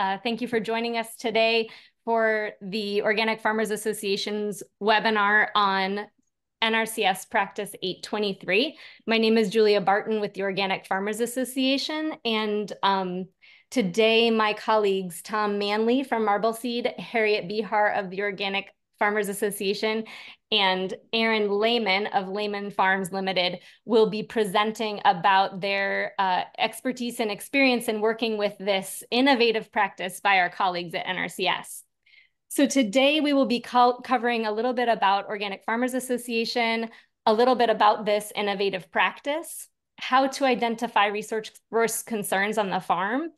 Thank you for joining us today for the Organic Farmers Association's webinar on NRCS Practice 823. My name is Julia Barton with the Organic Farmers Association, and today my colleagues Tom Manley from Marbleseed, Harriet Bihar of the Organic Farmers Association, and Aaron Lehman of Lehman Farms Limited will be presenting about their expertise and experience in working with this innovative practice by our colleagues at NRCS. So today we will be covering a little bit about Organic Farmers Association, a little bit about this innovative practice, how to identify resource concerns on the farm,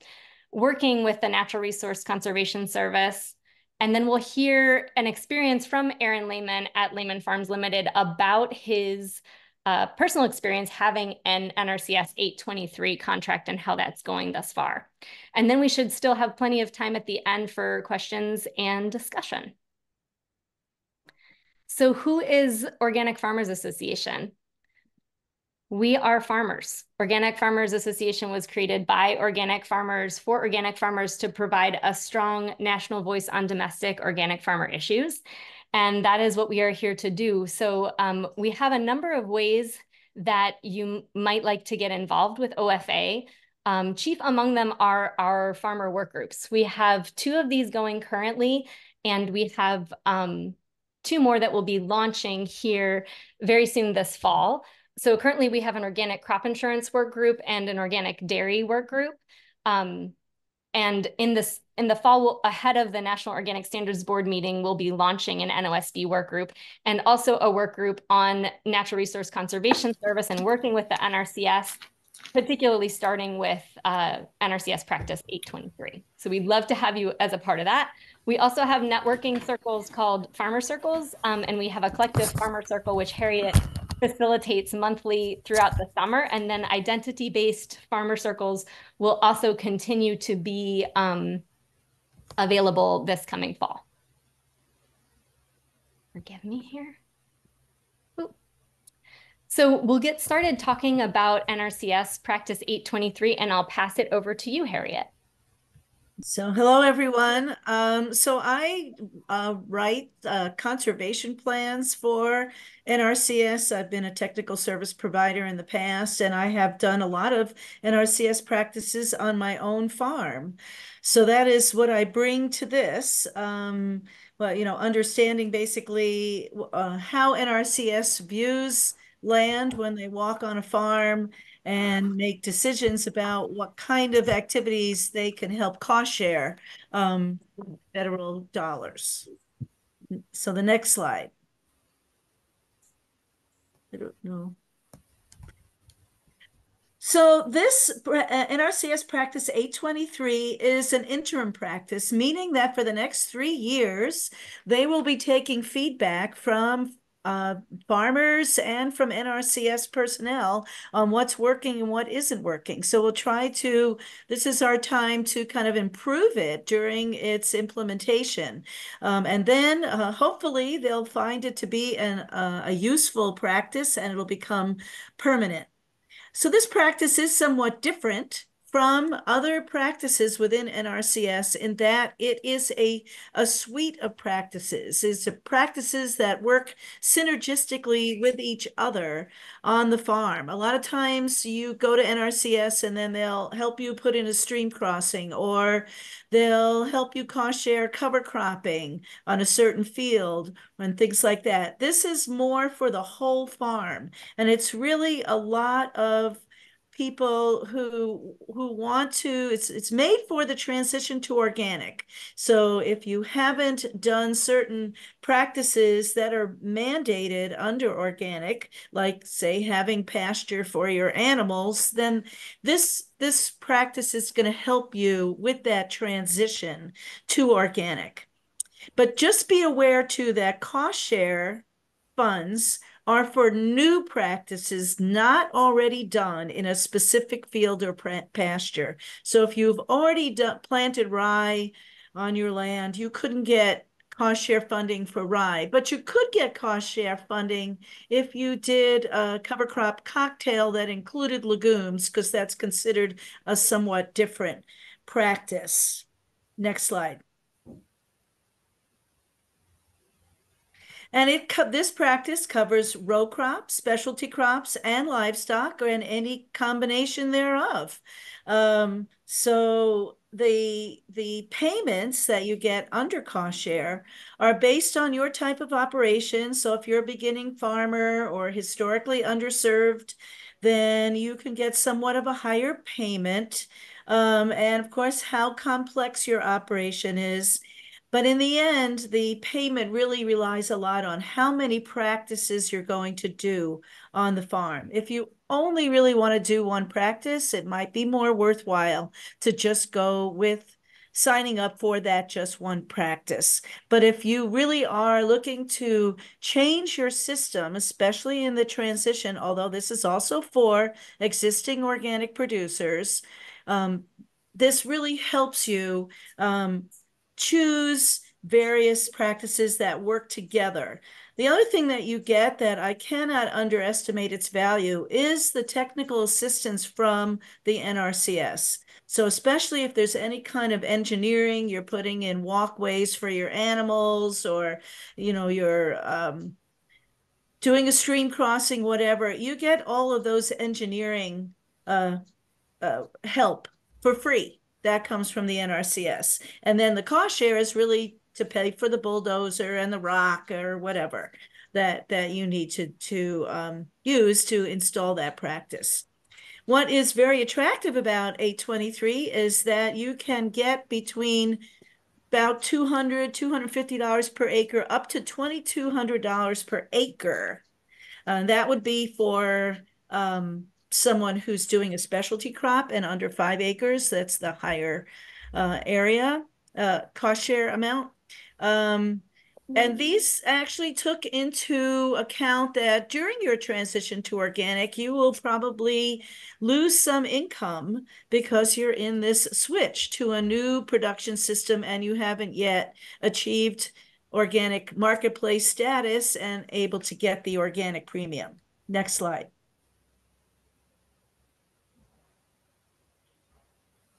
working with the Natural Resource Conservation Service, and then we'll hear an experience from Aaron Lehman at Lehman Farms Limited about his personal experience having an NRCS 823 contract and how that's going thus far. And then we should still have plenty of time at the end for questions and discussion. So who is Organic Farmers Association? We are farmers. Organic Farmers Association was created by organic farmers for organic farmers to provide a strong national voice on domestic organic farmer issues. And that is what we are here to do. So we have a number of ways that you might like to get involved with OFA. Chief among them are our farmer work groups. We have 2 of these going currently, and we have 2 more that will be launching here very soon this fall. So currently we have an organic crop insurance work group and an organic dairy work group. And in the fall, ahead of the National Organic Standards Board meeting, we'll be launching an NOSB work group and also a work group on Natural Resource Conservation Service and working with the NRCS, particularly starting with NRCS Practice 823. So we'd love to have you as a part of that. We also have networking circles called Farmer Circles, and we have a collective farmer circle, which Harriet facilitates monthly throughout the summer. And then identity-based farmer circles will also continue to be available this coming fall. Forgive me here. Ooh. So we'll get started talking about NRCS Practice 823, and I'll pass it over to you, Harriet. So hello, everyone. So I write conservation plans for NRCS. I've been a technical service provider in the past, and I have done a lot of NRCS practices on my own farm. So that is what I bring to this. Well, understanding basically how NRCS views land when they walk on a farm and make decisions about what kind of activities they can help cost share federal dollars. So the next slide. I don't know. So this NRCS Practice 823 is an interim practice, meaning that for the next 3 years, they will be taking feedback from farmers and from NRCS personnel on what's working and what isn't working. So we'll try to, this is our time to kind of improve it during its implementation. And then hopefully they'll find it to be a useful practice and it'll become permanent. So this practice is somewhat different from other practices within NRCS in that it is a suite of practices. It's practices that work synergistically with each other on the farm. A lot of times you go to NRCS and then they'll help you put in a stream crossing, or they'll help you cost share cover cropping on a certain field and things like that. This is more for the whole farm, and it's really a lot of people who want to, it's made for the transition to organic. So if you haven't done certain practices that are mandated under organic, like say having pasture for your animals, then this practice is going to help you with that transition to organic. But just be aware too that cost share funds are for new practices not already done in a specific field or pasture. So if you've already planted rye on your land, you couldn't get cost share funding for rye, but you could get cost share funding if you did a cover crop cocktail that included legumes, because that's considered a somewhat different practice. Next slide. And this practice covers row crops, specialty crops, and livestock, and any combination thereof. So the payments that you get under cost share are based on your type of operation. So if you're a beginning farmer or historically underserved, then you can get somewhat of a higher payment. And of course, how complex your operation is. But in the end, the payment really relies a lot on how many practices you're going to do on the farm. If you only really want to do one practice, it might be more worthwhile to just go with signing up for that just one practice. But if you really are looking to change your system, especially in the transition, although this is also for existing organic producers, this really helps you choose various practices that work together. The other thing that you get that I cannot underestimate its value is the technical assistance from the NRCS. So especially if there's any kind of engineering, you're putting in walkways for your animals, or you're doing a stream crossing, whatever, you get all of those engineering help for free. That comes from the NRCS. And then the cost share is really to pay for the bulldozer and the rock or whatever that you need to use to install that practice. What is very attractive about 823 is that you can get between about $250 per acre up to $2,200 per acre. That would be for someone who's doing a specialty crop and under 5 acres. That's the higher area cost share amount. And these actually took into account that during your transition to organic, you will probably lose some income because you're in this switch to a new production system and you haven't yet achieved organic marketplace status and able to get the organic premium. Next slide.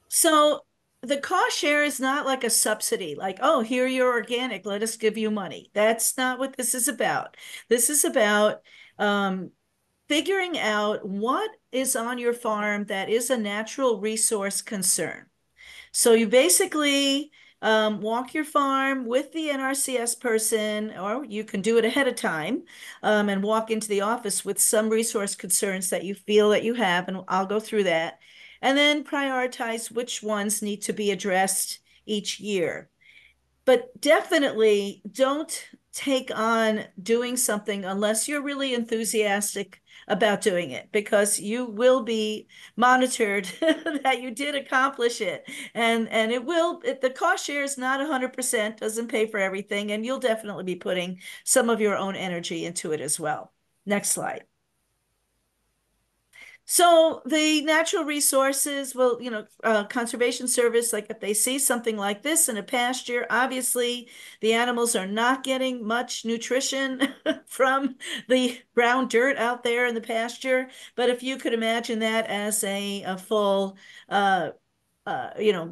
So the cost share is not like a subsidy, like, oh, here you're organic, let us give you money. That's not what this is about. This is about figuring out what is on your farm that is a natural resource concern. So you basically walk your farm with the NRCS person, or you can do it ahead of time and walk into the office with some resource concerns that you feel that you have, and I'll go through that. And then prioritize which ones need to be addressed each year. But definitely don't take on doing something unless you're really enthusiastic about doing it, because you will be monitored that you did accomplish it. And the cost share is not 100%, doesn't pay for everything, and you'll definitely be putting some of your own energy into it as well. Next slide. So the natural resources, well, conservation service, like if they see something like this in a pasture, obviously the animals are not getting much nutrition from the brown dirt out there in the pasture. But if you could imagine that as a full,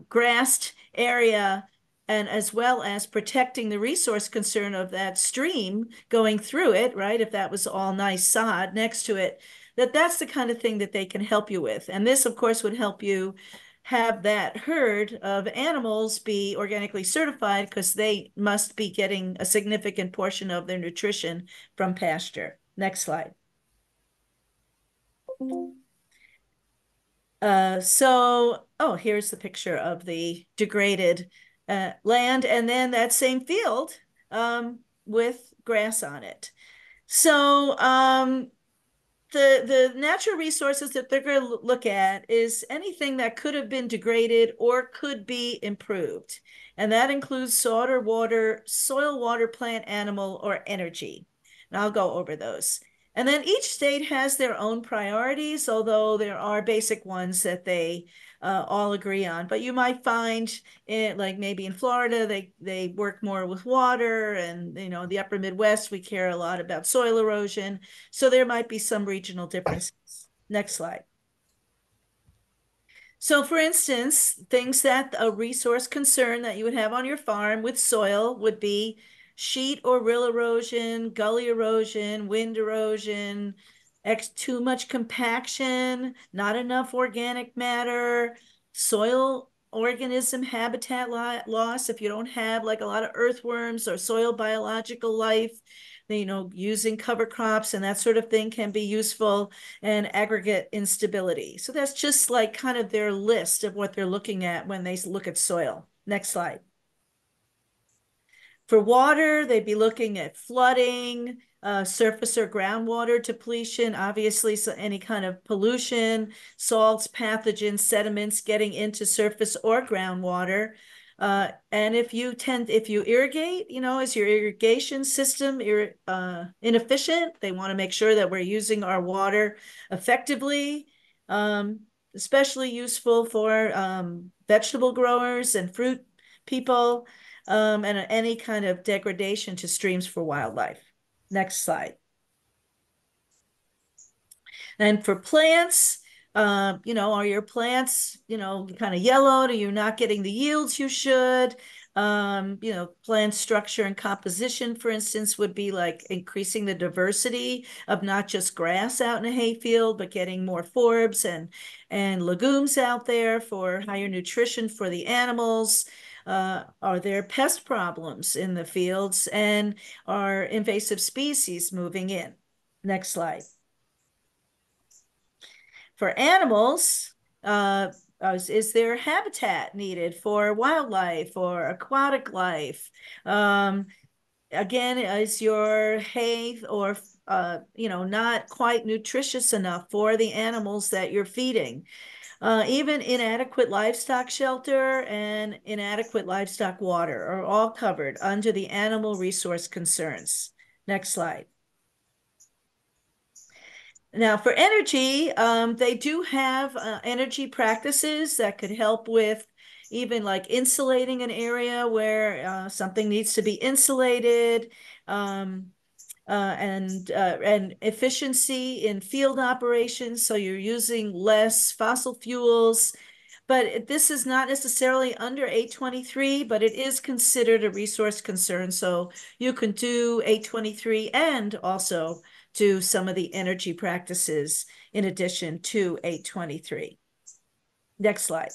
grassed area, and as well as protecting the resource concern of that stream going through it, right? If that was all nice sod next to it, that's the kind of thing that they can help you with. And this, of course, would help you have that herd of animals be organically certified, because they must be getting a significant portion of their nutrition from pasture. Next slide. Here's the picture of the degraded land, and then that same field with grass on it. So the natural resources that they're going to look at is anything that could have been degraded or could be improved. And that includes soil, water, plant, animal, or energy. And I'll go over those. And then each state has their own priorities, although there are basic ones that they all agree on. But you might find it, like maybe in Florida, they work more with water, and the upper Midwest, we care a lot about soil erosion. So there might be some regional differences. Next slide. So for instance, things that a resource concern that you would have on your farm with soil would be sheet or rill erosion, gully erosion, wind erosion, too much compaction, not enough organic matter, soil organism habitat loss if you don't have like a lot of earthworms or soil biological life. Using cover crops and that sort of thing can be useful, and aggregate instability. So that's just like kind of their list of what they're looking at when they look at soil. Next slide. For water, they'd be looking at flooding, surface or groundwater depletion, obviously, so any kind of pollution, salts, pathogens, sediments getting into surface or groundwater. And if you irrigate, is your irrigation system inefficient? They want to make sure that we're using our water effectively. Especially useful for vegetable growers and fruit people, and any kind of degradation to streams for wildlife. Next slide. And for plants, are your plants, kind of yellowed? Are you not getting the yields you should? Plant structure and composition, for instance, would be like increasing the diversity of not just grass out in a hayfield, but getting more forbs and legumes out there for higher nutrition for the animals. Are there pest problems in the fields, and are invasive species moving in? Next slide. For animals, is there habitat needed for wildlife or aquatic life? Again, is your hay or not quite nutritious enough for the animals that you're feeding? Even inadequate livestock shelter and inadequate livestock water are all covered under the animal resource concerns. Next slide. Now for energy, they do have energy practices that could help with even like insulating an area where something needs to be insulated, and efficiency in field operations. So you're using less fossil fuels, but this is not necessarily under 823, but it is considered a resource concern. So you can do 823 and also do some of the energy practices in addition to 823. Next slide.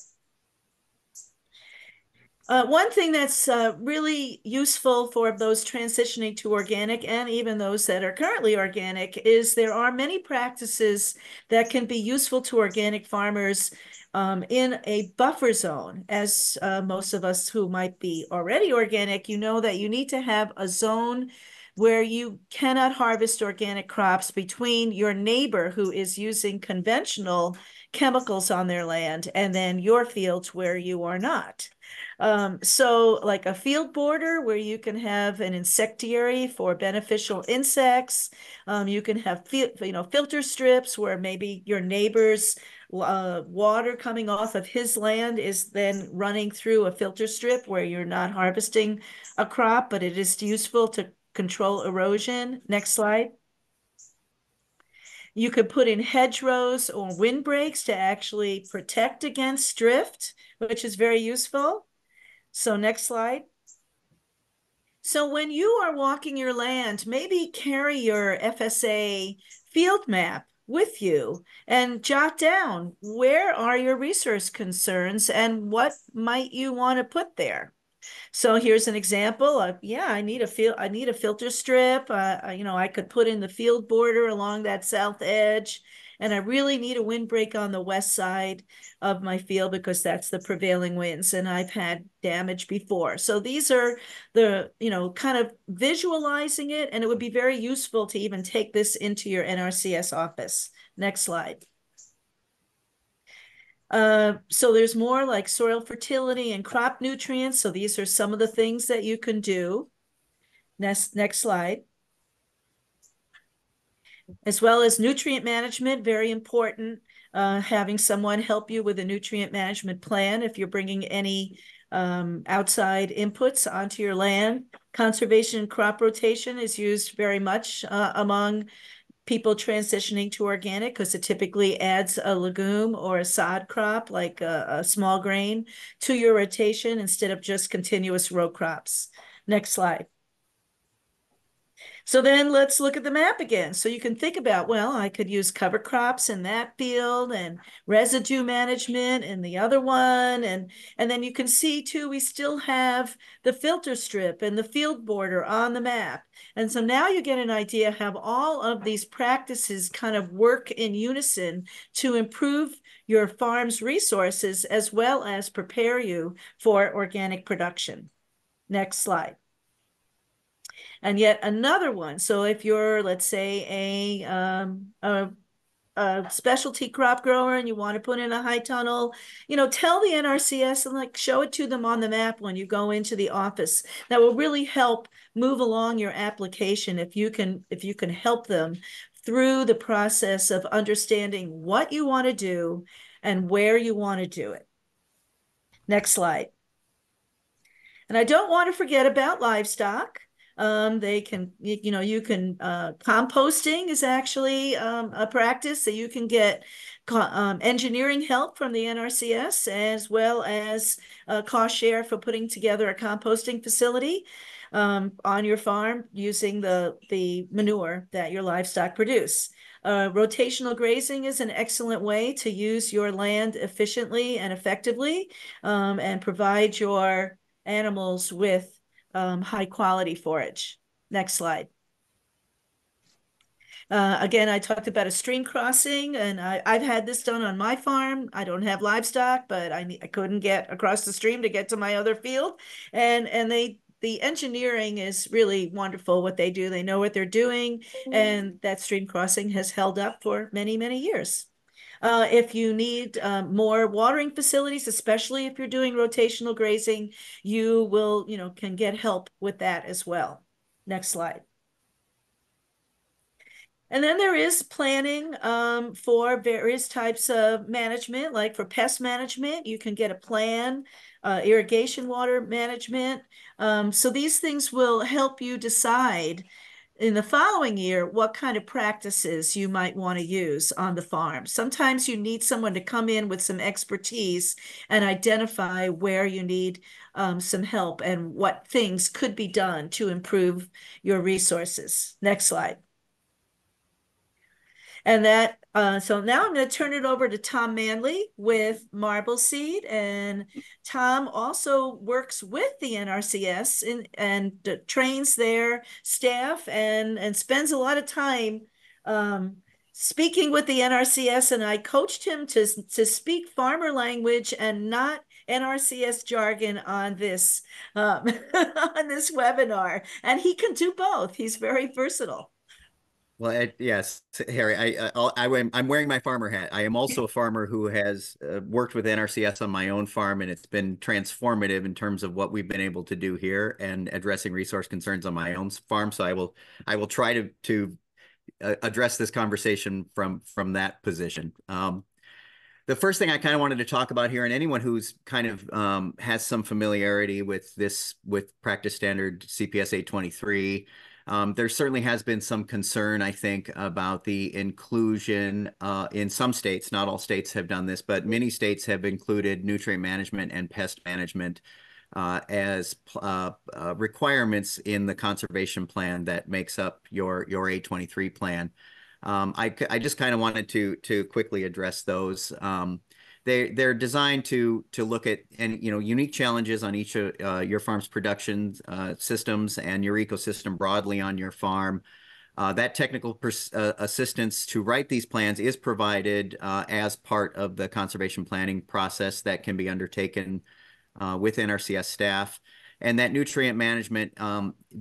One thing that's really useful for those transitioning to organic and even those that are currently organic is there are many practices that can be useful to organic farmers in a buffer zone. As most of us who might be already organic, you know that you need to have a zone where you cannot harvest organic crops between your neighbor who is using conventional chemicals on their land and then your fields where you are not. So like a field border where you can have an insectary for beneficial insects. You can have filter strips where maybe your neighbor's water coming off of his land is then running through a filter strip where you're not harvesting a crop, but it is useful to control erosion. Next slide. You could put in hedgerows or windbreaks to actually protect against drift, which is very useful. So next slide. So when you are walking your land, maybe carry your FSA field map with you and jot down where are your resource concerns and what might you want to put there. So here's an example of, yeah, I need a filter strip. I could put in the field border along that south edge, and I really need a windbreak on the west side of my field because that's the prevailing winds, and I've had damage before. So these are the, kind of visualizing it, and it would be very useful to even take this into your NRCS office. Next slide. So there's more like soil fertility and crop nutrients. So these are some of the things that you can do. Next slide. As well as nutrient management, very important. Having someone help you with a nutrient management plan if you're bringing any outside inputs onto your land. Conservation and crop rotation is used very much among people transitioning to organic because it typically adds a legume or a sod crop, like a small grain, to your rotation instead of just continuous row crops. Next slide. So then let's look at the map again. So you can think about, well, I could use cover crops in that field and residue management in the other one. And then you can see too, we still have the filter strip and the field border on the map. And so now you get an idea how all of these practices kind of work in unison to improve your farm's resources as well as prepare you for organic production. Next slide. And yet another one. So if you're, let's say, a specialty crop grower and you want to put in a high tunnel, tell the NRCS and like show it to them on the map when you go into the office. That will really help move along your application if you can help them through the process of understanding what you want to do and where you want to do it. Next slide. And I don't want to forget about livestock. They can, composting is actually a practice that you can get engineering help from the NRCS as well as cost share for putting together a composting facility on your farm using the manure that your livestock produce. Rotational grazing is an excellent way to use your land efficiently and effectively and provide your animals with high quality forage. Next slide. Again, I talked about a stream crossing, and I've had this done on my farm. I don't have livestock, but I couldn't get across the stream to get to my other field. And the engineering is really wonderful what they do. They know what they're doing, and that stream crossing has held up for many, many years. If you need more watering facilities, especially if you're doing rotational grazing, you will, can get help with that as well. Next slide. And then there is planning for various types of management, like for pest management, you can get a plan, irrigation water management. So these things will help you decide in the following year what kind of practices you might want to use on the farm. Sometimes you need someone to come in with some expertise and identify where you need some help and what things could be done to improve your resources. Next slide. And that, so now I'm going to turn it over to Tom Manley with Marble Seed. And Tom also works with the NRCS and trains their staff and spends a lot of time speaking with the NRCS. And I coached him to speak farmer language and not NRCS jargon on this on this webinar. And he can do both. He's very versatile. Well, yes, Harry, I'm wearing my farmer hat. I am also a farmer who has worked with NRCS on my own farm, and it's been transformative in terms of what we've been able to do here and addressing resource concerns on my own farm. So I will try to address this conversation from that position. The first thing I kind of wanted to talk about here, and anyone who's kind of has some familiarity with practice standard CPS 823. There certainly has been some concern, I think, about the inclusion in some states. Not all states have done this, but many states have included nutrient management and pest management as requirements in the conservation plan that makes up your 823 plan. I just kind of wanted to quickly address those. They're designed to look at unique challenges on each of your farm's production systems and your ecosystem broadly on your farm. That technical assistance to write these plans is provided as part of the conservation planning process that can be undertaken with NRCS staff. And that nutrient management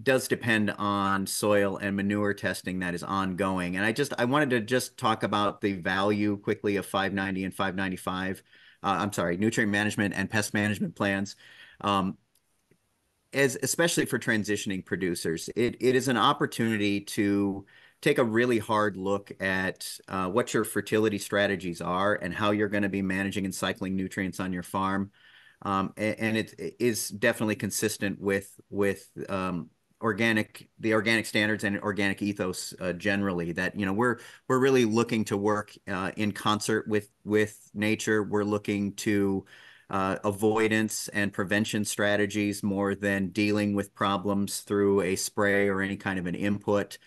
does depend on soil and manure testing that is ongoing. And I wanted to just talk about the value quickly of 590 and 595. I'm sorry, nutrient management and pest management plans. Especially for transitioning producers, it is an opportunity to take a really hard look at what your fertility strategies are and how you're going to be managing and cycling nutrients on your farm. And it is definitely consistent with the organic standards and organic ethos generally. That we're really looking to work in concert with nature. We're looking to avoidance and prevention strategies more than dealing with problems through a spray or any kind of an input.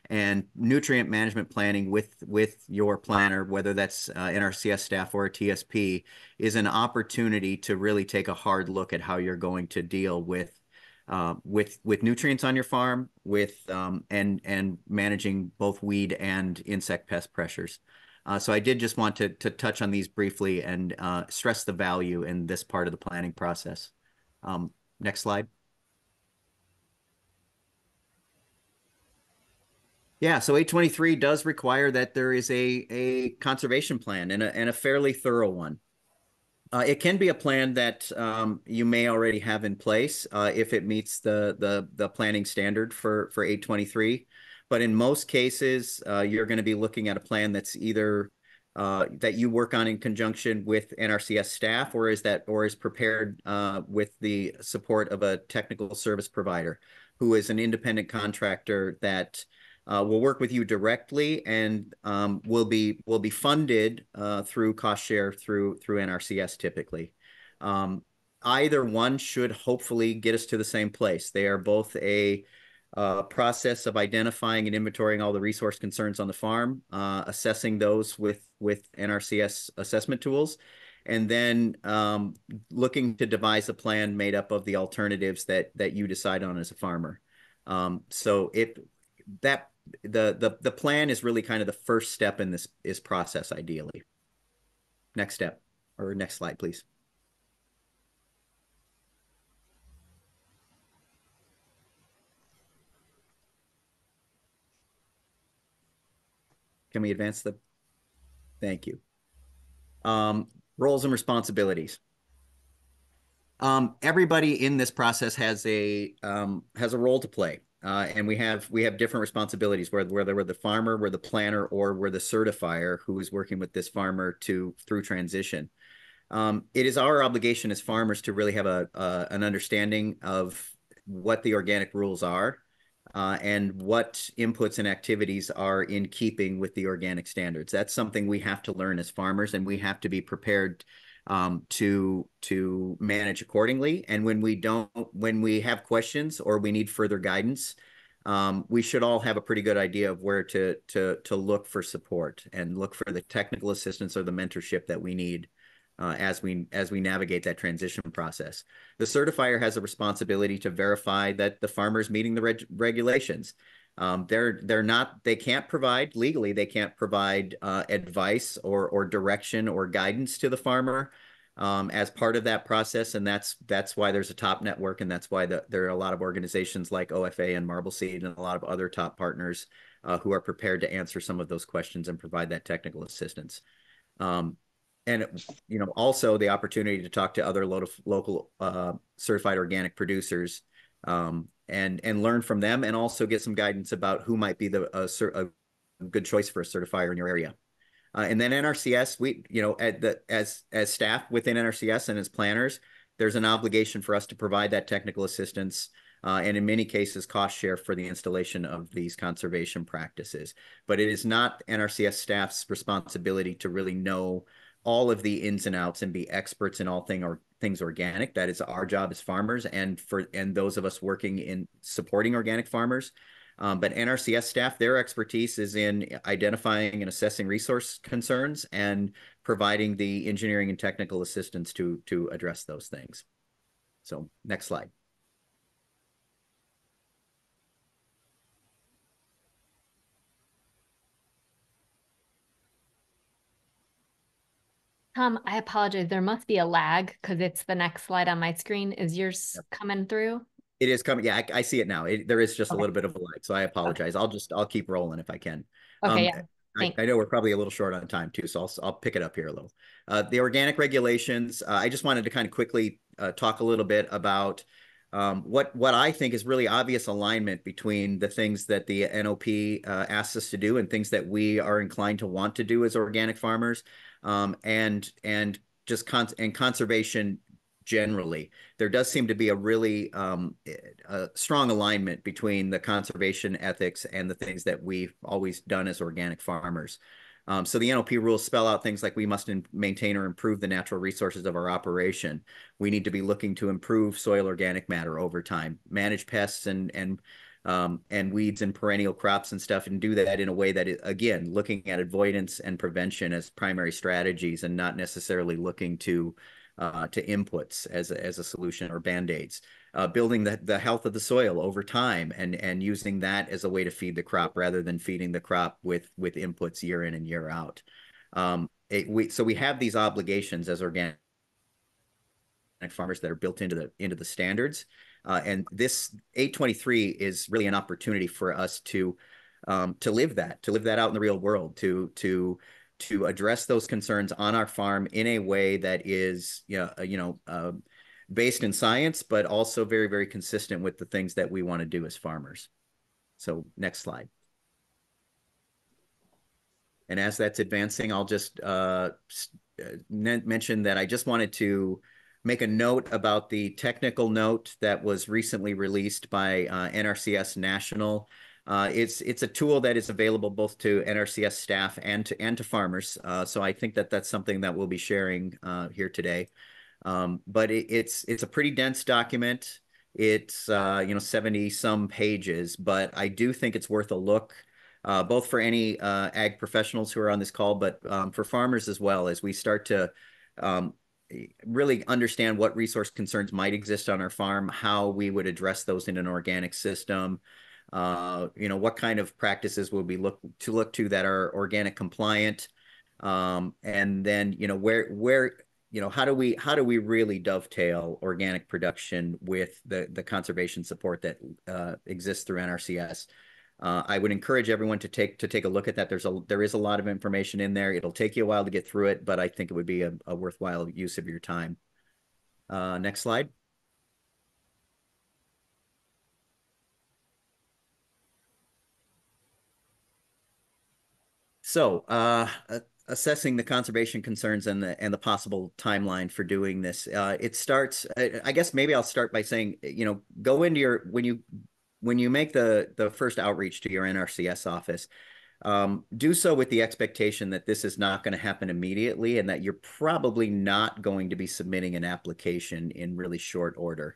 And nutrient management planning with your planner, whether that's NRCS staff or a TSP, is an opportunity to really take a hard look at how you're going to deal with nutrients on your farm, and managing both weed and insect pest pressures. So I did just want to touch on these briefly and stress the value in this part of the planning process. Next slide. Yeah, so 823 does require that there is a conservation plan and a fairly thorough one. It can be a plan that you may already have in place if it meets the planning standard for 823. But in most cases, you're going to be looking at a plan that's either that you work on in conjunction with NRCS staff, or is prepared with the support of a technical service provider who is an independent contractor that will work with you directly and will be funded through cost share through NRCS typically. Either one should hopefully get us to the same place. They are both a process of identifying and inventorying all the resource concerns on the farm, assessing those with NRCS assessment tools, and then looking to devise a plan made up of the alternatives that you decide on as a farmer. So the plan is really kind of the first step in this process, ideally. Next step, or next slide, please. Can we advance the? Thank you. Roles and responsibilities. Everybody in this process has a role to play. And we have different responsibilities, whether we're the farmer, we're the planner, or we're the certifier who is working with this farmer through transition. It is our obligation as farmers to really have an understanding of what the organic rules are and what inputs and activities are in keeping with the organic standards. That's something we have to learn as farmers, and we have to be prepared to manage accordingly. And when we have questions or we need further guidance, we should all have a pretty good idea of where to look for support and look for the technical assistance or the mentorship that we need as we navigate that transition process. The certifier has a responsibility to verify that the farmer is meeting the regulations. They can't provide legally, they can't provide advice or direction or guidance to the farmer as part of that process. And that's why there's a top network, and that's why there are a lot of organizations like OFA and Marble Seed and a lot of other top partners who are prepared to answer some of those questions and provide that technical assistance. And also the opportunity to talk to other local certified organic producers and learn from them, and also get some guidance about who might be a good choice for a certifier in your area. And then NRCS, as staff within NRCS and as planners, there's an obligation for us to provide that technical assistance and in many cases cost share for the installation of these conservation practices. But it is not NRCS staff's responsibility to really know all of the ins and outs and be experts in all things organic. That is our job as farmers and those of us working in supporting organic farmers. But NRCS staff, their expertise is in identifying and assessing resource concerns and providing the engineering and technical assistance to address those things. So next slide. Tom, I apologize. There must be a lag because it's the next slide on my screen. Is yours coming through? It is coming. Yeah, I see it now. There is just Okay. a little bit of a lag, so I apologize. Okay. I'll keep rolling if I can. Okay, yeah. I know we're probably a little short on time too, so I'll pick it up here a little. The organic regulations. I just wanted to kind of quickly talk a little bit about what I think is really obvious alignment between the things that the NOP asks us to do and things that we are inclined to want to do as organic farmers, and conservation generally, there does seem to be a really a strong alignment between the conservation ethics and the things that we've always done as organic farmers. So the NOP rules spell out things like we must maintain or improve the natural resources of our operation. We need to be looking to improve soil organic matter over time, manage pests and weeds and perennial crops and stuff, and do that in a way that, again, looking at avoidance and prevention as primary strategies and not necessarily looking to inputs as a solution or band-aids. Building the health of the soil over time and using that as a way to feed the crop rather than feeding the crop with inputs year in and year out. So we have these obligations as organic farmers that are built into the standards. And this 823 is really an opportunity for us to live that out in the real world, to address those concerns on our farm in a way that is based in science, but also very, very consistent with the things that we want to do as farmers. So next slide. And as that's advancing, I'll just mention that I just wanted to make a note about the technical note that was recently released by NRCS National. It's a tool that is available both to NRCS staff and to farmers. So I think that that's something that we'll be sharing here today. But it's a pretty dense document. It's 70 some pages, but I do think it's worth a look. Both for any ag professionals who are on this call, but for farmers as well, as we start to really understand what resource concerns might exist on our farm, how we would address those in an organic system, what kind of practices will we look to that are organic compliant, and then where how do we really dovetail organic production with the conservation support that exists through NRCS. I would encourage everyone to take a look at that. There is a lot of information in there. It'll take you a while to get through it, but I think it would be a worthwhile use of your time. Next slide. So, assessing the conservation concerns and the possible timeline for doing this. It starts. I guess maybe I'll start by saying, go into when you make the first outreach to your NRCS office, do so with the expectation that this is not going to happen immediately and that you're probably not going to be submitting an application in really short order.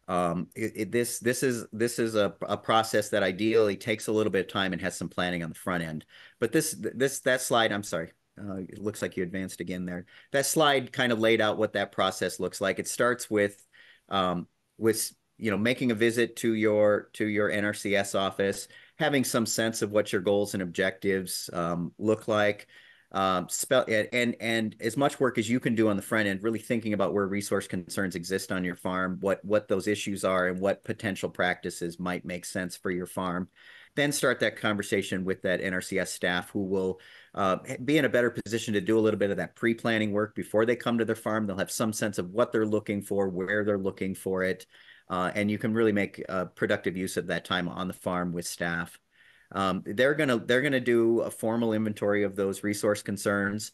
This is a process that ideally takes a little bit of time and has some planning on the front end. But that slide, I'm sorry, it looks like you advanced again there. That slide kind of laid out what that process looks like. It starts with making a visit to your NRCS office, having some sense of what your goals and objectives look like, and as much work as you can do on the front end, really thinking about where resource concerns exist on your farm, what those issues are, and what potential practices might make sense for your farm. Then start that conversation with that NRCS staff, who will be in a better position to do a little bit of that pre-planning work before they come to their farm. They'll have some sense of what they're looking for, where they're looking for it, and you can really make productive use of that time on the farm with staff. They're gonna do a formal inventory of those resource concerns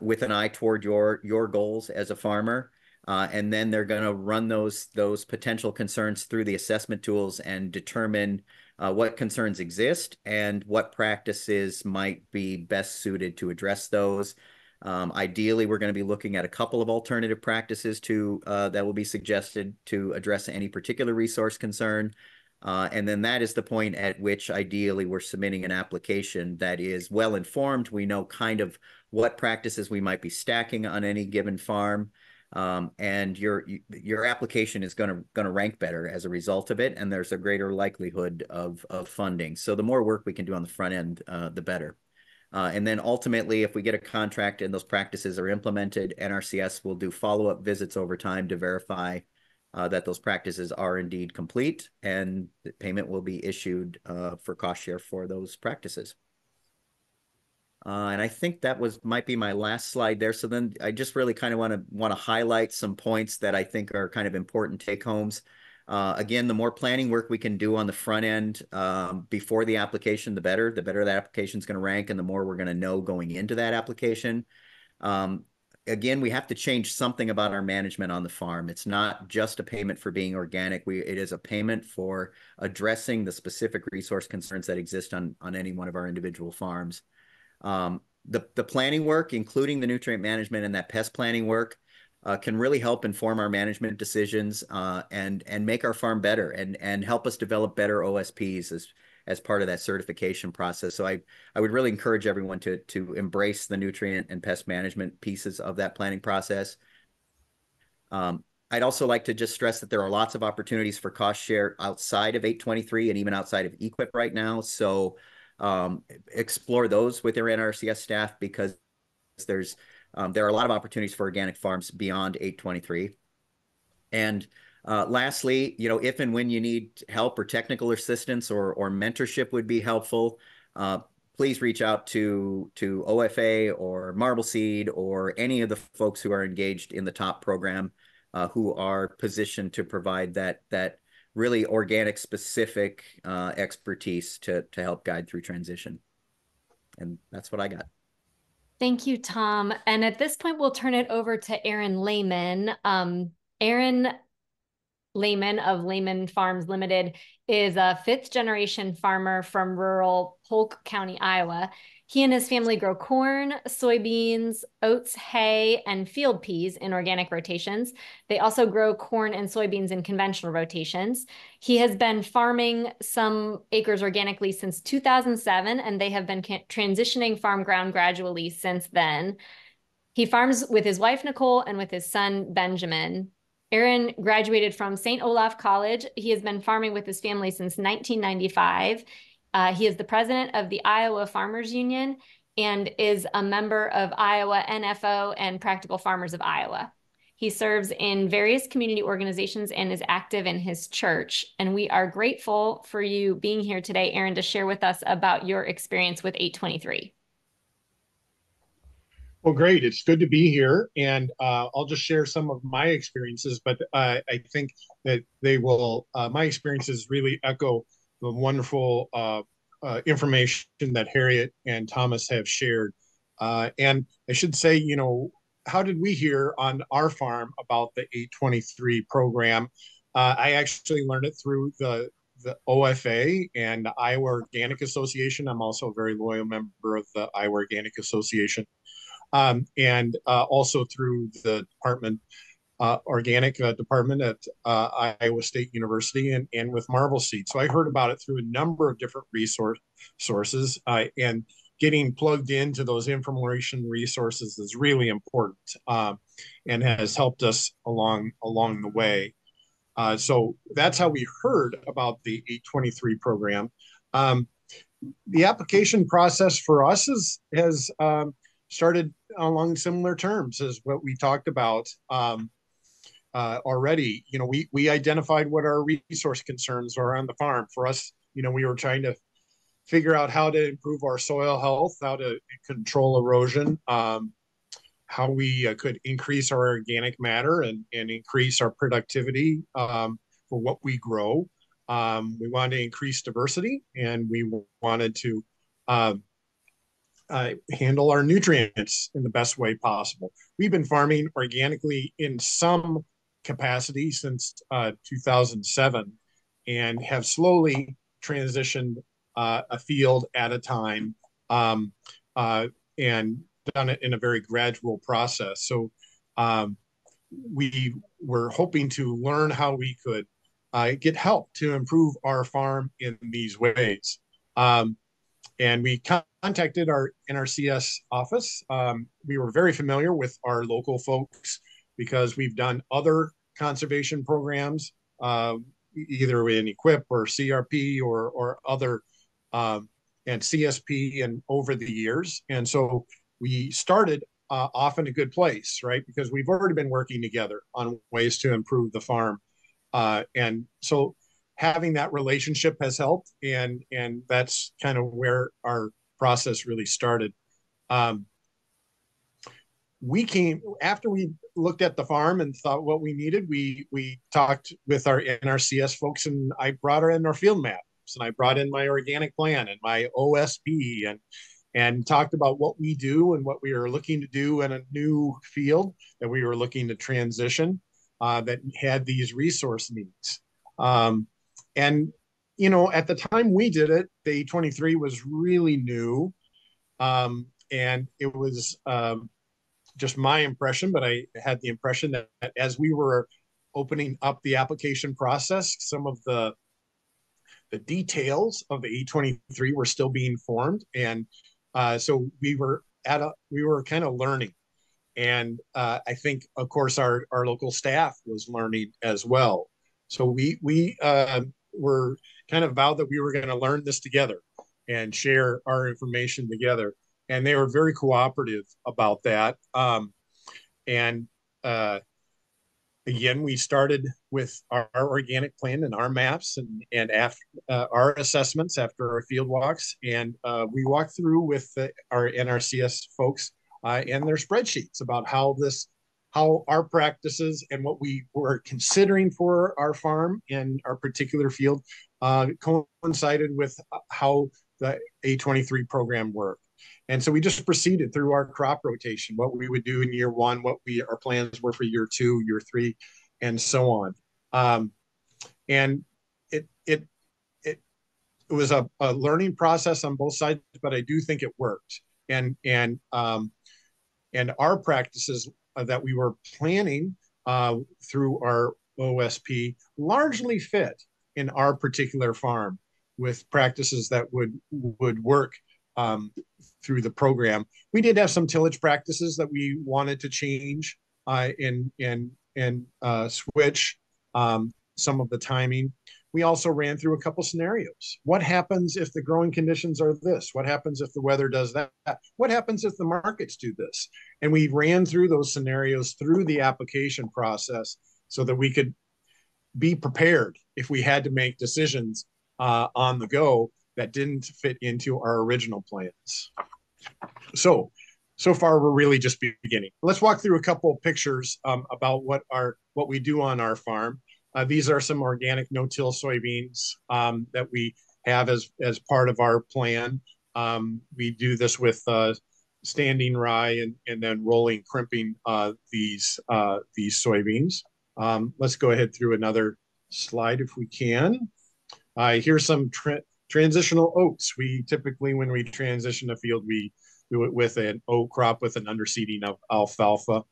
with an eye toward your goals as a farmer, and then they're gonna run those potential concerns through the assessment tools and determine what concerns exist and what practices might be best suited to address those. Ideally, we're going to be looking at a couple of alternative practices that will be suggested to address any particular resource concern. And then that is the point at which ideally we're submitting an application that is well informed. We know kind of what practices we might be stacking on any given farm. And your application is going to rank better as a result of it, and there's a greater likelihood of funding. So the more work we can do on the front end, the better. And then ultimately, if we get a contract and those practices are implemented, NRCS will do follow-up visits over time to verify that those practices are indeed complete, and the payment will be issued for cost share for those practices. And I think that might be my last slide there. So then I just really kind of want to highlight some points that I think are kind of important take homes. Again, the more planning work we can do on the front end before the application, the better. The better that application is going to rank, and the more we're going to know going into that application. again, we have to change something about our management on the farm. It's not just a payment for being organic. It is a payment for addressing the specific resource concerns that exist on any one of our individual farms. The planning work, including the nutrient management and that pest planning work, can really help inform our management decisions and make our farm better and help us develop better OSPs as part of that certification process. So I would really encourage everyone to embrace the nutrient and pest management pieces of that planning process. I'd also like to just stress that there are lots of opportunities for cost share outside of 823 and even outside of EQIP right now. So explore those with your NRCS staff, because there are a lot of opportunities for organic farms beyond 823. And lastly, if and when you need help or technical assistance or mentorship would be helpful, please reach out to OFA or Marbleseed or any of the folks who are engaged in the TOP program, who are positioned to provide that really organic specific expertise to help guide through transition. And that's what I got. Thank you, Tom. And at this point, we'll turn it over to Aaron Lehman. Aaron Lehman of Lehman Farms Limited is a fifth-generation farmer from rural Polk County, Iowa. He and his family grow corn, soybeans, oats, hay, and field peas in organic rotations. They also grow corn and soybeans in conventional rotations. He has been farming some acres organically since 2007, and they have been transitioning farm ground gradually since then. He farms with his wife, Nicole, and with his son, Benjamin. Aaron graduated from St. Olaf College. He has been farming with his family since 1995. He is the president of the Iowa Farmers Union and is a member of Iowa NFO and Practical Farmers of Iowa. He serves in various community organizations and is active in his church. And we are grateful for you being here today, Aaron, to share with us about your experience with 823. Well, great. It's good to be here. And I'll just share some of my experiences, but I think that my experiences really echo the wonderful information that Harriet and Thomas have shared. And I should say, how did we hear on our farm about the 823 program? I actually learned it through the OFA and the Iowa Organic Association. I'm also a very loyal member of the Iowa Organic Association. And also through the organic department at Iowa State University and with Marbleseed. So I heard about it through a number of different sources, and getting plugged into those information resources is really important, and has helped us along the way. So that's how we heard about the 823 program. The application process for us has started along similar terms as what we talked about already. We identified what our resource concerns are on the farm. For us, we were trying to figure out how to improve our soil health, how to control erosion, how we could increase our organic matter and increase our productivity for what we grow. We wanted to increase diversity, and we wanted to handle our nutrients in the best way possible. We've been farming organically in some capacity since 2007 and have slowly transitioned a field at a time, and done it in a very gradual process. So we were hoping to learn how we could get help to improve our farm in these ways. And we contacted our NRCS office. We were very familiar with our local folks because we've done other conservation programs, either in EQIP or CRP or other, and CSP and over the years. And so we started off in a good place, right? Because we've already been working together on ways to improve the farm. And so having that relationship has helped, and that's kind of where our process really started. After we looked at the farm and thought what we needed, we talked with our NRCS folks, and I brought in our field maps, and I brought in my organic plan and my OSP, and talked about what we do and what we are looking to do in a new field that we were looking to transition that had these resource needs. And, at the time we did it, the A23 was really new. And it was just my impression, but I had the impression that as we were opening up the application process, some of the details of the A23 were still being formed. And so we were kind of learning. And I think, of course, our local staff was learning as well. So we were kind of vowed that we were going to learn this together and share our information together. And they were very cooperative about that. And again, we started with our organic plan and our maps and after our assessments after our field walks. And we walked through with our NRCS folks and their spreadsheets about how our practices and what we were considering for our farm and our particular field coincided with how the A23 program worked. And so we just proceeded through our crop rotation, what we would do in year one, what our plans were for year two, year three, and so on. And it was a learning process on both sides, but I do think it worked. And our practices that we were planning through our OSP largely fit in our particular farm with practices that would work through the program. We did have some tillage practices that we wanted to change and switch some of the timing. We also ran through a couple scenarios. What happens if the growing conditions are this? What happens if the weather does that? What happens if the markets do this? And we ran through those scenarios through the application process so that we could be prepared if we had to make decisions on the go that didn't fit into our original plans. So far we're really just beginning. Let's walk through a couple of pictures about what we do on our farm. These are some organic no-till soybeans that we have as part of our plan. We do this with standing rye and then rolling, crimping these soybeans. Let's go ahead through another slide if we can. Here's some transitional oats. We typically, when we transition a field, we do it with an oat crop with an underseeding of alfalfa.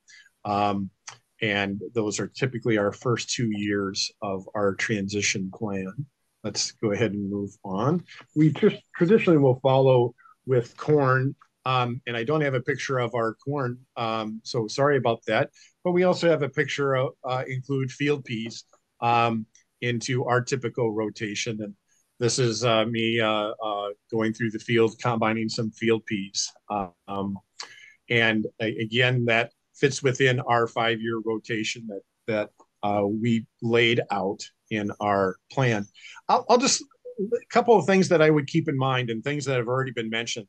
And those are typically our first 2 years of our transition plan. Let's go ahead and move on. We traditionally will follow with corn, and I don't have a picture of our corn, so sorry about that. But we also have a picture of include field peas into our typical rotation. And this is me going through the field, combining some field peas. And again, that fits within our 5-year rotation that we laid out in our plan. I'll just, a couple of things that I would keep in mind and things that have already been mentioned.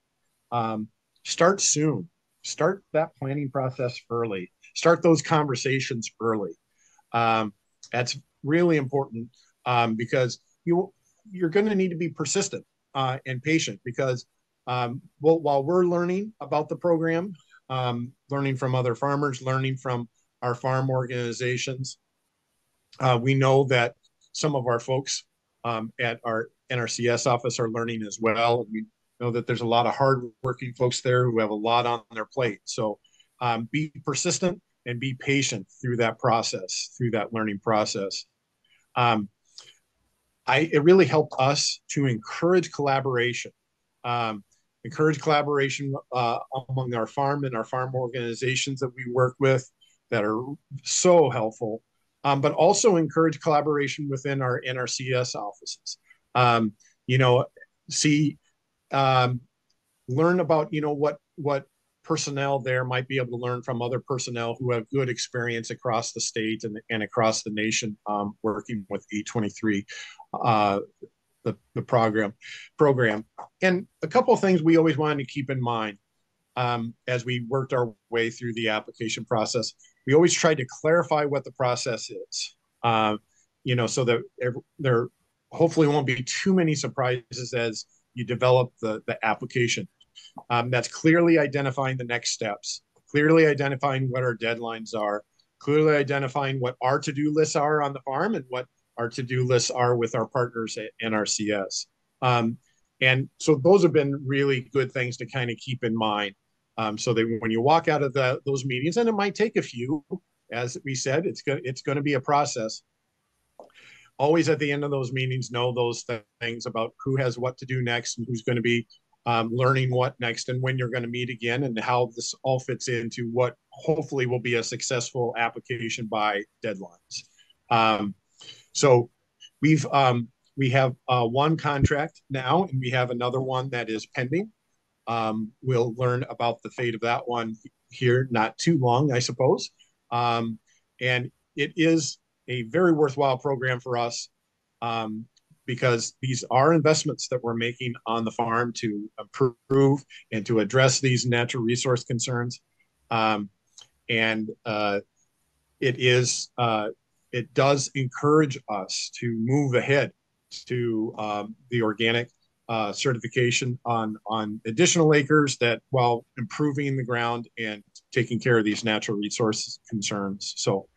Start soon. Start that planning process early. Start those conversations early. That's really important because you're going to need to be persistent and patient because while we're learning about the program, learning from other farmers, learning from our farm organizations, we know that some of our folks at our NRCS office are learning as well. We know that there's a lot of hardworking folks there who have a lot on their plate. So be persistent and be patient through that process, through that learning process. It really helped us to encourage collaboration. Among our farm and our farm organizations that we work with that are so helpful, but also encourage collaboration within our NRCS offices. Learn about, what personnel there might be able to learn from other personnel who have good experience across the state and across the nation working with A23. The program. And a couple of things we always wanted to keep in mind as we worked our way through the application process. We always tried to clarify what the process is, so that there hopefully won't be too many surprises as you develop the application. That's clearly identifying the next steps, clearly identifying what our deadlines are, clearly identifying what our to-do lists are on the farm and what our to-do lists are with our partners at NRCS. And so those have been really good things to kind of keep in mind. So that when you walk out of those meetings, and it might take a few, as we said, it's going to be a process. Always at the end of those meetings, know those things about who has what to do next and who's going to be learning what next and when you're going to meet again and how this all fits into what hopefully will be a successful application by deadlines. So we have one contract now, and we have another one that is pending. We'll learn about the fate of that one here not too long, I suppose. And it is a very worthwhile program for us because these are investments that we're making on the farm to improve and to address these natural resource concerns. And it does encourage us to move ahead to the organic certification on additional acres that while improving the ground and taking care of these natural resource concerns. So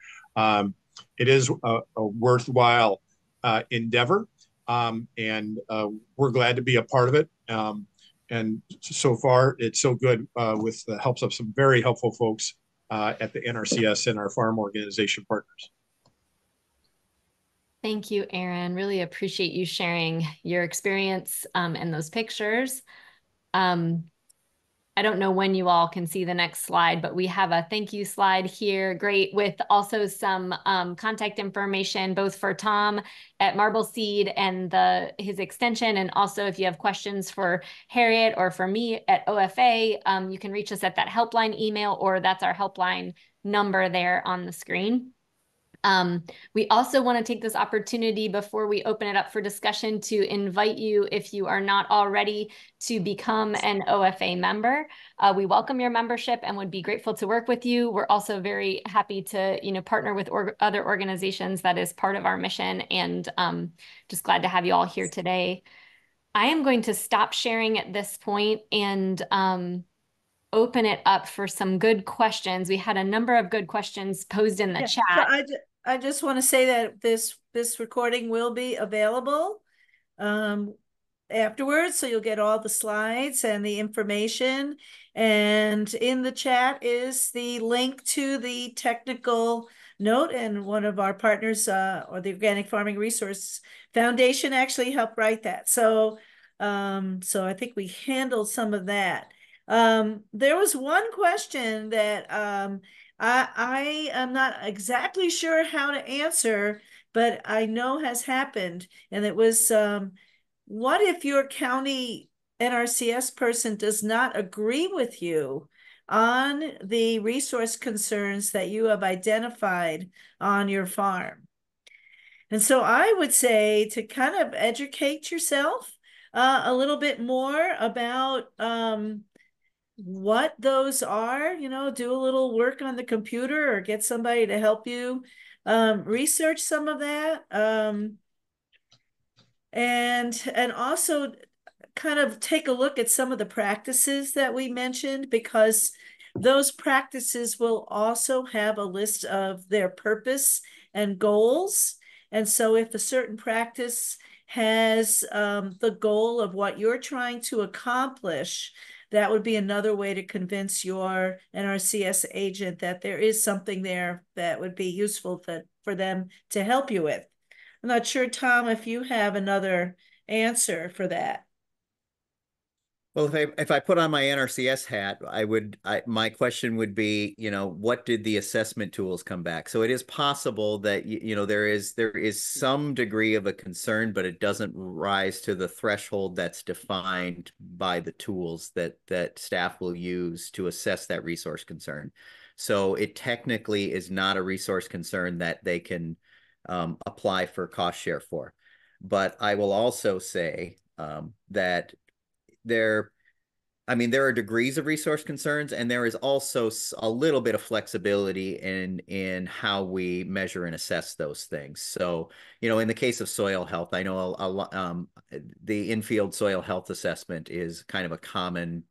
it is a worthwhile endeavor, and we're glad to be a part of it. And so far, it's so good with the helps of some very helpful folks at the NRCS and our farm organization partners. Thank you, Aaron. Really appreciate you sharing your experience and those pictures. I don't know when you all can see the next slide, but we have a thank you slide here. Great, with also some contact information, both for Tom at Marble Seed and his extension. And also if you have questions for Harriet or for me at OFA, you can reach us at that helpline email, or that's our helpline number there on the screen. We also want to take this opportunity before we open it up for discussion to invite you, if you are not already, to become an OFA member. We welcome your membership and would be grateful to work with you. We're also very happy to partner with other organizations that is part of our mission, and just glad to have you all here today. I am going to stop sharing at this point and open it up for some good questions. We had a number of good questions posed in the chat. So I just want to say that this recording will be available afterwards, so you'll get all the slides and the information. And in the chat is the link to the technical note, and one of our partners, or the Organic Farming Resource Foundation, actually helped write that. So I think we handled some of that. There was one question that I am not exactly sure how to answer, but I know has happened. And it was, what if your county NRCS person does not agree with you on the resource concerns that you have identified on your farm? And so I would say to kind of educate yourself a little bit more about what those are, do a little work on the computer or get somebody to help you research some of that. And also kind of take a look at some of the practices that we mentioned, because those practices will also have a list of their purpose and goals. And so if a certain practice has the goal of what you're trying to accomplish, that would be another way to convince your NRCS agent that there is something there that would be useful for them to help you with. I'm not sure, Tom, if you have another answer for that. Well, if I put on my NRCS hat, my question would be, what did the assessment tools come back? So it is possible that there is some degree of a concern, but it doesn't rise to the threshold that's defined by the tools that staff will use to assess that resource concern. So it technically is not a resource concern that they can apply for cost share for. But I will also say that I mean, there are degrees of resource concerns, and there is also a little bit of flexibility in how we measure and assess those things. So, you know, in the case of soil health, I know the infield soil health assessment is kind of a common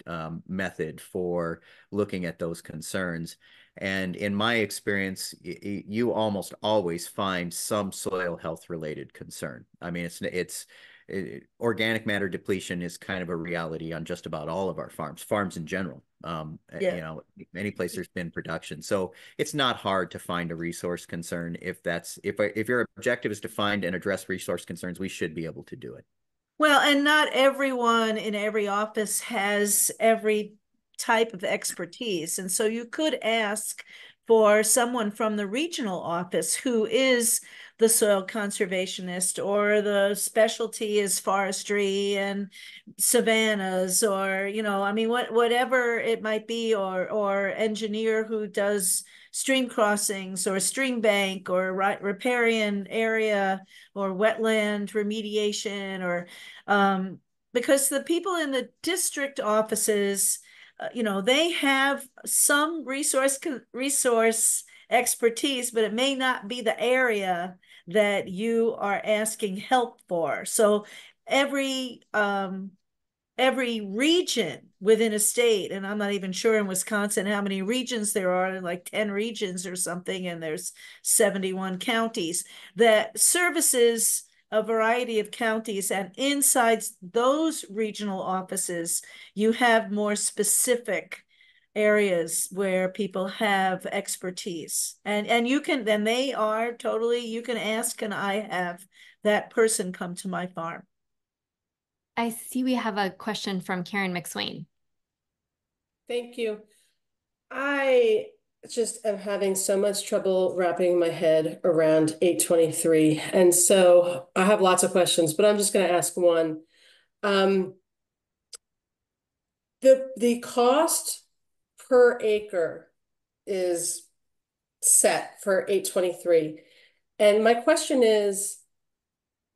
method for looking at those concerns. And in my experience, you almost always find some soil health related concern. I mean, organic matter depletion is kind of a reality on just about all of our farms in general. Yeah. You know, any place there's been production. So it's not hard to find a resource concern. If your objective is to find and address resource concerns, we should be able to do it. Well, and not everyone in every office has every type of expertise. And so you could ask for someone from the regional office who is the soil conservationist, or the specialty is forestry and savannas, or, you know, I mean, whatever it might be, or engineer who does stream crossings or stream bank or riparian area or wetland remediation, or because the people in the district offices, you know, they have some resource expertise, but it may not be the area that you are asking help for. So every region within a state, and I'm not even sure in Wisconsin how many regions there are, like 10 regions or something, and there's 71 counties, that services a variety of counties, and inside those regional offices, you have more specific areas where people have expertise, and you can, then they are totally, you can ask, can I have that person come to my farm? I see we have a question from Karen McSwain. Thank you. I just am having so much trouble wrapping my head around 823. And so I have lots of questions, but I'm just going to ask one. The cost per acre is set for 823. And my question is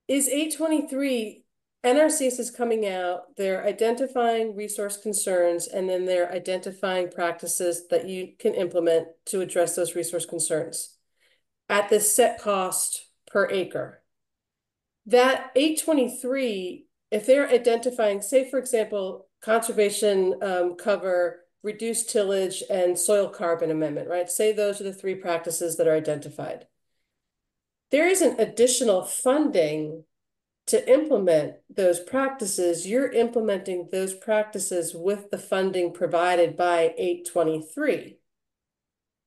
823, NRCS is coming out, they're identifying resource concerns, and then they're identifying practices that you can implement to address those resource concerns at this set cost per acre. That 823, if they're identifying, say, for example, conservation cover, reduced tillage, and soil carbon amendment, right? Say those are the 3 practices that are identified. There isn't additional funding to implement those practices. You're implementing those practices with the funding provided by 823.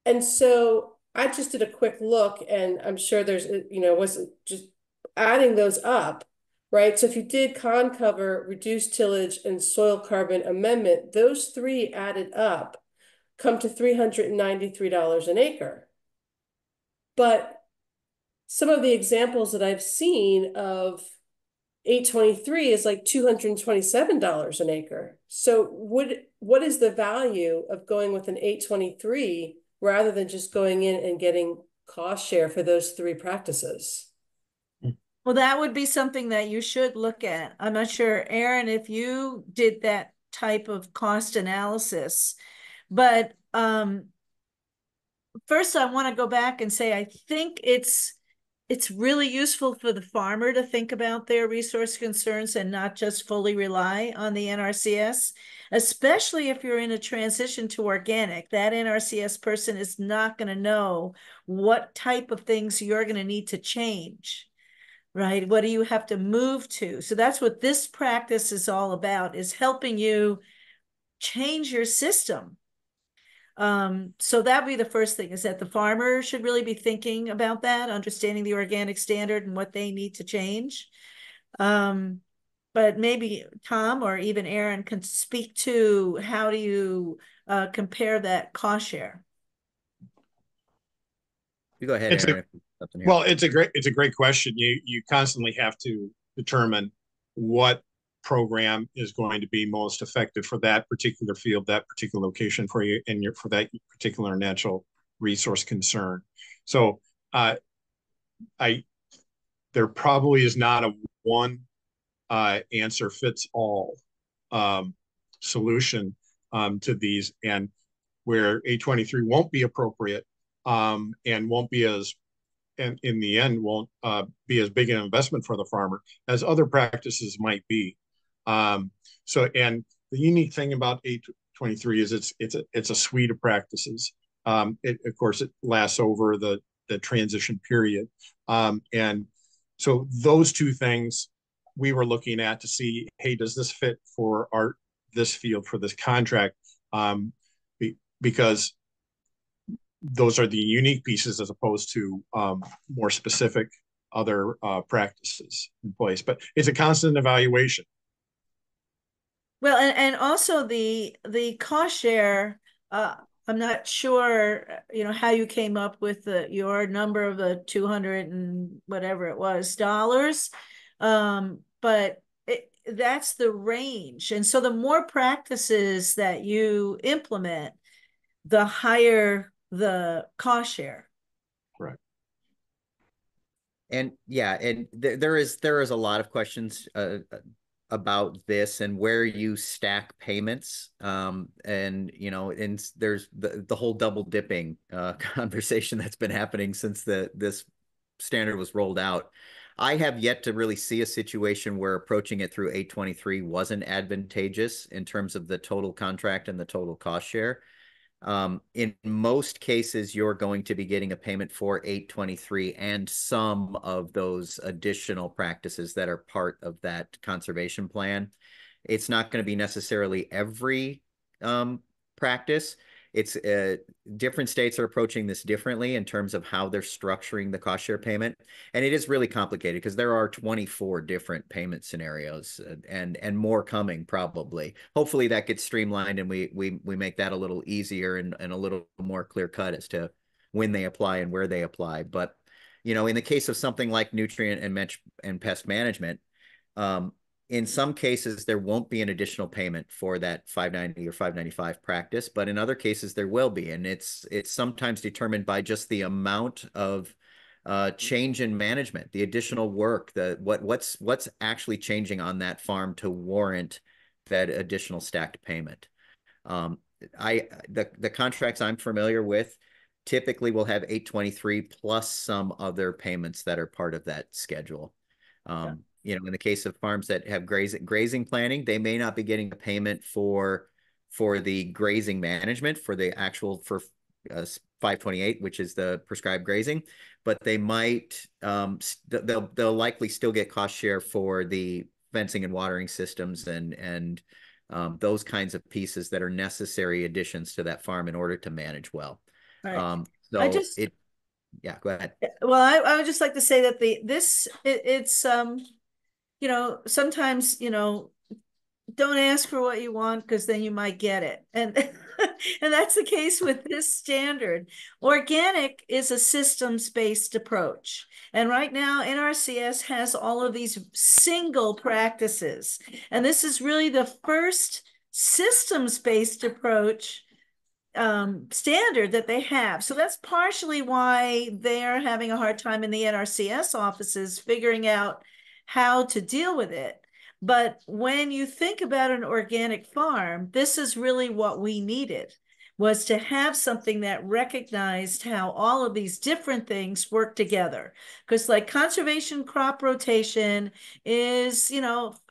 And so I just did a quick look, and I'm sure there's, you know, was just adding those up, right? So if you did con cover, reduced tillage, and soil carbon amendment, those 3 added up come to $393 an acre. But some of the examples that I've seen of 823 is like $227 an acre. So what is the value of going with an 823 rather than just going in and getting cost share for those 3 practices? Well, that would be something that you should look at. I'm not sure, Aaron, if you did that type of cost analysis, but first I want to go back and say, I think it's really useful for the farmer to think about their resource concerns and not just fully rely on the NRCS, especially if you're in a transition to organic. That NRCS person is not going to know what type of things you're going to need to change, right? What do you have to move to? So that's what this practice is all about, is helping you change your system. So that'd be the first thing, is that the farmer should really be thinking about that, understanding the organic standard and what they need to change. But maybe Tom or even Aaron can speak to how do you compare that cost share? You go ahead, Aaron. Well, it's a great question. You constantly have to determine what program is going to be most effective for that particular field, that particular location for you, and for that particular natural resource concern. So there probably is not a one answer fits all. solution to these, and where 823 won't be appropriate and won't be as, and in the end won't be as big an investment for the farmer as other practices might be. So, and the unique thing about 823 is it's a suite of practices. Of course, it lasts over the transition period. And so those two things we were looking at to see, hey, does this fit for this field, for this contract? Because those are the unique pieces as opposed to more specific other practices in place. But it's a constant evaluation. Well, and also the cost share, I'm not sure, how you came up with your number of the 200 and whatever it was dollars, but that's the range. And so the more practices that you implement, the higher the cost share. Right. And yeah, and there is a lot of questions about this and where you stack payments. And and there's the whole double dipping conversation that's been happening since this standard was rolled out. I have yet to really see a situation where approaching it through 823 wasn't advantageous in terms of the total contract and the total cost share. In most cases, you're going to be getting a payment for 823 and some of those additional practices that are part of that conservation plan. It's not going to be necessarily every practice. It's different states are approaching this differently in terms of how they're structuring the cost share payment. And it is really complicated because there are 24 different payment scenarios and more coming probably. Hopefully that gets streamlined and we make that a little easier and a little more clear cut as to when they apply and where they apply. But, in the case of something like nutrient and pest management, in some cases, there won't be an additional payment for that 590 or 595 practice, but in other cases there will be, and it's sometimes determined by just the amount of change in management, the additional work, what's actually changing on that farm to warrant that additional stacked payment. The contracts I'm familiar with typically will have 823 plus some other payments that are part of that schedule. In the case of farms that have grazing planning, they may not be getting a payment for the grazing management for 528, which is the prescribed grazing, but they might they'll likely still get cost share for the fencing and watering systems and those kinds of pieces that are necessary additions to that farm in order to manage well. Right. So yeah, go ahead. Well, I would just like to say that it's sometimes, don't ask for what you want because then you might get it. And and that's the case with this standard. Organic is a systems-based approach. And right now, NRCS has all of these single practices. And this is really the first systems-based approach standard that they have. So that's partially why they're having a hard time in the NRCS offices figuring out how to deal with it. But when you think about an organic farm, this is really what we needed, was to have something that recognized how all of these different things work together. Because like conservation crop rotation is,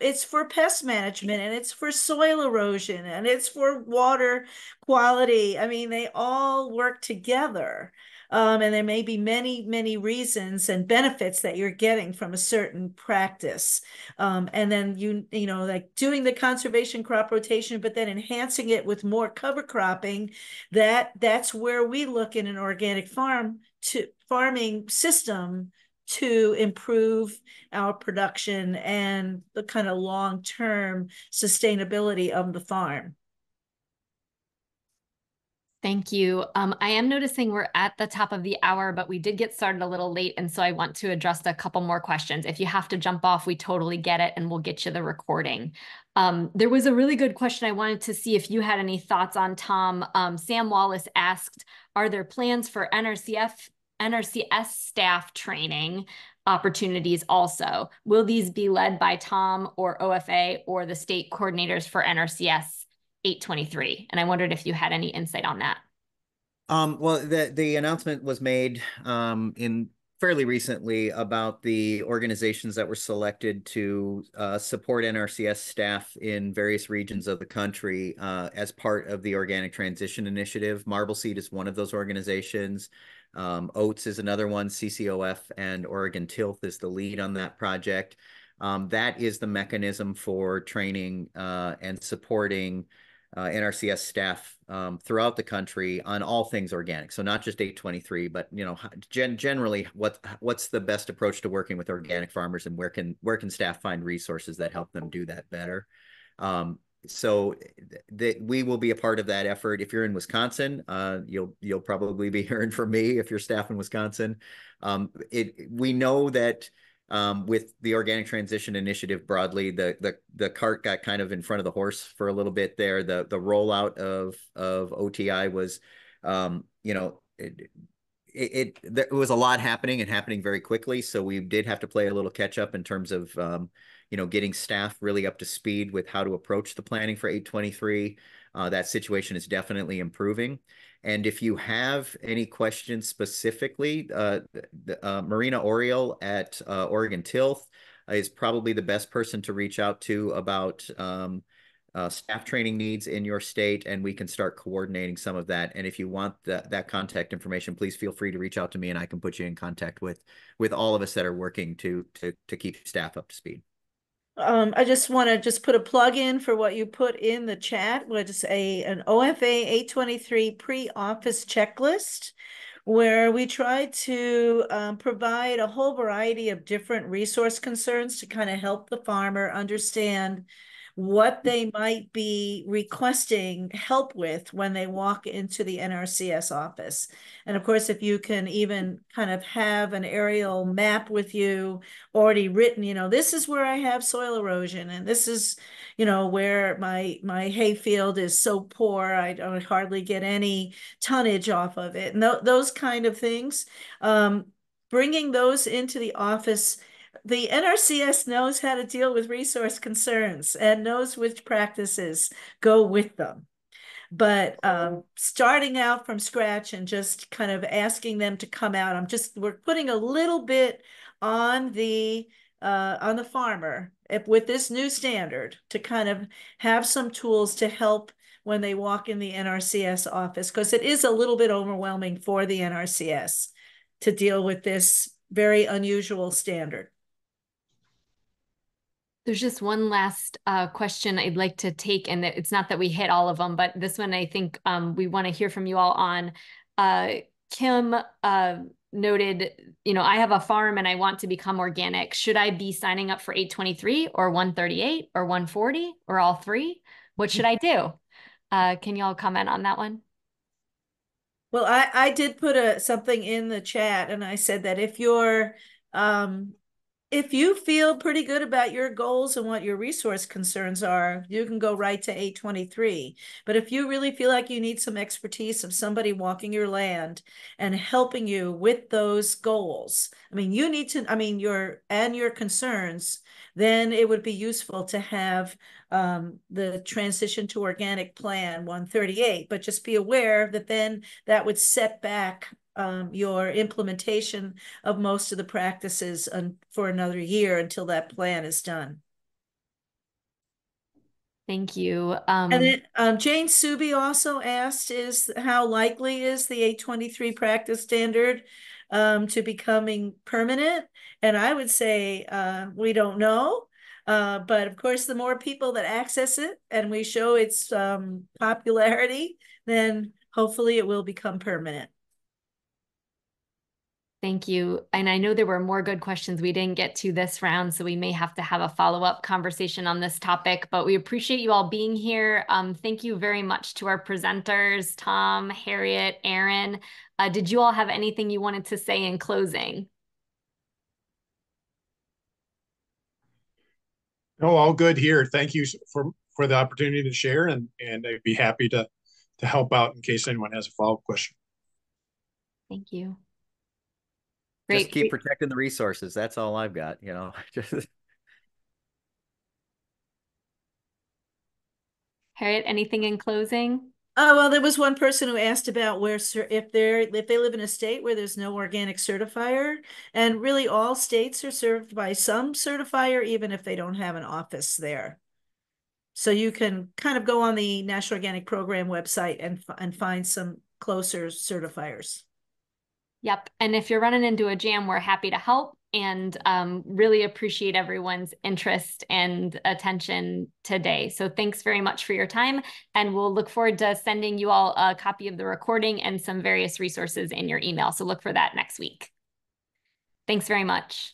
it's for pest management and it's for soil erosion and it's for water quality. I mean, they all work together. And there may be many, many reasons and benefits that you're getting from a certain practice. And then, like doing the conservation crop rotation, but then enhancing it with more cover cropping, that's where we look in an organic farming system to improve our production and the kind of long-term sustainability of the farm. Thank you. I am noticing we're at the top of the hour, but we did get started a little late. And so I want to address a couple more questions. If you have to jump off, we totally get it and we'll get you the recording. There was a really good question I wanted to see if you had any thoughts on, Tom. Sam Wallace asked, are there plans for NRCS staff training opportunities also? Will these be led by Tom or OFA or the state coordinators for NRCS 823. And I wondered if you had any insight on that. Well, the announcement was made in fairly recently about the organizations that were selected to support NRCS staff in various regions of the country as part of the Organic Transition Initiative. Marbleseed is one of those organizations. Oats is another one. CCOF and Oregon Tilth is the lead on that project. That is the mechanism for training and supporting NRCS staff throughout the country on all things organic. So not just 823, but generally what's the best approach to working with organic farmers, and where can staff find resources that help them do that better. So we will be a part of that effort. If you're in Wisconsin, you'll probably be hearing from me if you're staff in Wisconsin. We know that with the Organic Transition Initiative broadly, the cart got kind of in front of the horse for a little bit there. The rollout of OTI was, there was a lot happening and happening very quickly. So we did have to play a little catch up in terms of getting staff really up to speed with how to approach the planning for 823. That situation is definitely improving. And if you have any questions specifically, Marina Oriel at Oregon Tilth is probably the best person to reach out to about staff training needs in your state, and we can start coordinating some of that. And if you want that contact information, please feel free to reach out to me, and I can put you in contact with all of us that are working to keep staff up to speed. I just want to put a plug in for what you put in the chat, which is an OFA 823 pre-office checklist, where we try to provide a whole variety of different resource concerns to kind of help the farmer understand what they might be requesting help with when they walk into the NRCS office. And of course, if you can even kind of have an aerial map with you already written, this is where I have soil erosion, and this is, where my hay field is so poor, I don't hardly get any tonnage off of it. And those kind of things, bringing those into the office. The NRCS knows how to deal with resource concerns and knows which practices go with them. But starting out from scratch and just kind of asking them to come out, we're putting a little bit on the farmer with this new standard to kind of have some tools to help when they walk in the NRCS office, because it is a little bit overwhelming for the NRCS to deal with this very unusual standard. There's just one last question I'd like to take, and it's not that we hit all of them, but this one I think we want to hear from you all on. Kim noted, I have a farm and I want to become organic. Should I be signing up for 823 or 138 or 140 or all three? What should I do? Can you all comment on that one? Well, I did put something in the chat, and I said that if you feel pretty good about your goals and what your resource concerns are, you can go right to 823. But if you really feel like you need some expertise of somebody walking your land and helping you with those goals, your concerns, then it would be useful to have the transition to organic plan 138. But just be aware that then that would set back your implementation of most of the practices for another year until that plan is done. Thank you. And then Jane Subi also asked, how likely is the 823 practice standard to becoming permanent? And I would say we don't know. But of course, the more people that access it and we show its popularity, then hopefully it will become permanent. Thank you. And I know there were more good questions we didn't get to this round, so we may have to have a follow-up conversation on this topic, but we appreciate you all being here. Thank you very much to our presenters, Tom, Harriet, Aaron. Did you all have anything you wanted to say in closing? No, all good here. Thank you for the opportunity to share, and I'd be happy to help out in case anyone has a follow-up question. Thank you. Just Great. keep protecting the resources. That's all I've got, Harriet, anything in closing? Oh, well, there was one person who asked about where if they live in a state where there's no organic certifier, and really all states are served by some certifier, even if they don't have an office there. So you can kind of go on the National Organic Program website and find some closer certifiers. Yep. And if you're running into a jam, we're happy to help, and really appreciate everyone's interest and attention today. So thanks very much for your time. And we'll look forward to sending you all a copy of the recording and some various resources in your email. So look for that next week. Thanks very much.